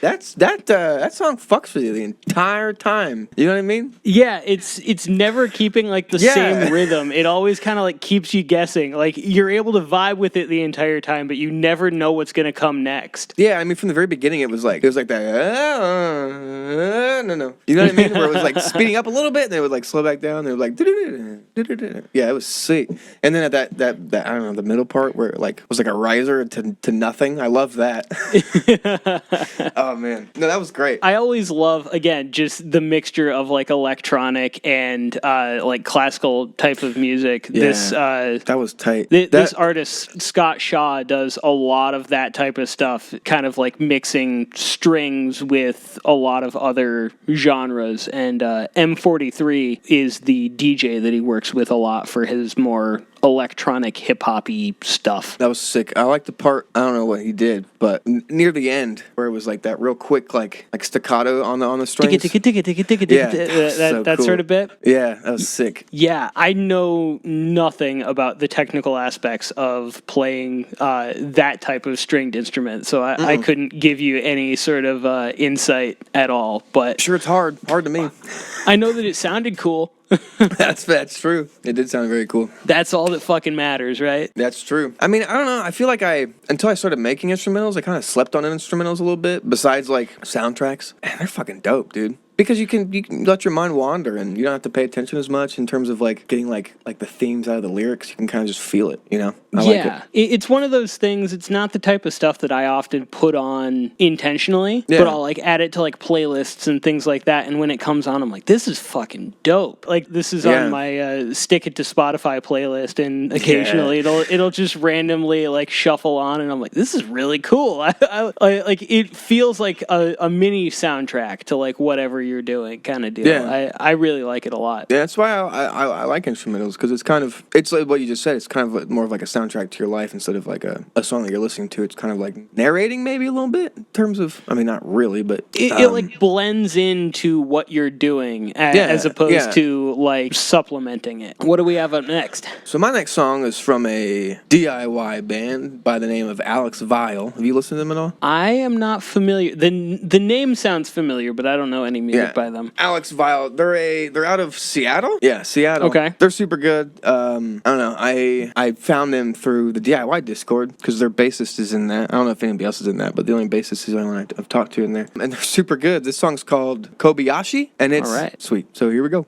that song fucks with you the entire time. You know what I mean? Yeah, it's never keeping like the same rhythm. It always kind of like keeps you guessing. Like you're able to vibe with it the entire time, but you never know what's gonna come next. Yeah, I mean, from the very beginning, it was like that. No. You know what I mean? Where it was like speeding up a little bit, and it would like slow back down. And it was like, yeah, it was sick. And then at that I don't know, the middle part where it like was like a riser to nothing. I love that. Oh man, no, that was great. I always love, again, just the mixture of like electronic and like classical type of music. Yeah, that was tight. This artist Scott Shaw does a lot of that type of stuff, kind of like mixing strings with a lot of other genres. And M43 is the DJ that he works with a lot for his more electronic hip-hop-y stuff. That was sick. I like the part, I don't know what he did, but near the end where it was like that real quick like staccato on the strings. That cool. sort of bit. Yeah, that was sick. Yeah, I know nothing about the technical aspects of playing that type of stringed instrument, so I couldn't give you any sort of insight at all. But sure, it's hard to me. I know that it sounded cool. That's true. It did sound very cool. That's all that fucking matters, right? That's true. I mean, I don't know. I feel like until I started making instrumentals, I kind of slept on instrumentals a little bit. Besides, like, soundtracks. Man, they're fucking dope, dude. Because you can let your mind wander and you don't have to pay attention as much in terms of like getting like the themes out of the lyrics. You can kind of just feel it, you know? I like it. It's one of those things. It's not the type of stuff that I often put on intentionally, but I'll like add it to like playlists and things like that. And when it comes on, I'm like, this is fucking dope. Like this is on my stick it to Spotify playlist, and occasionally it'll just randomly like shuffle on, and I'm like, this is really cool. I like it feels like a mini soundtrack to like whatever you're doing, kind of deal. Yeah. I really like it a lot. Yeah, that's why I like instrumentals, because it's like what you just said. It's kind of like more of like a soundtrack to your life instead of like a song that you're listening to. It's kind of like narrating maybe a little bit in terms of, I mean, not really, but it like blends into what you're doing as opposed to like supplementing it. What do we have up next? So my next song is from a DIY band by the name of Alex Vile. Have you listened to them at all? I am not familiar. The name sounds familiar, but I don't know any music by them. Alex Vile. They're out of Seattle. Yeah, Seattle. Okay. They're super good. I don't know. I found them through the DIY Discord because their bassist is in that. I don't know if anybody else is in that, but the only bassist is the only one I've talked to in there. And they're super good. This song's called Kobayashi, and it's sweet. So here we go.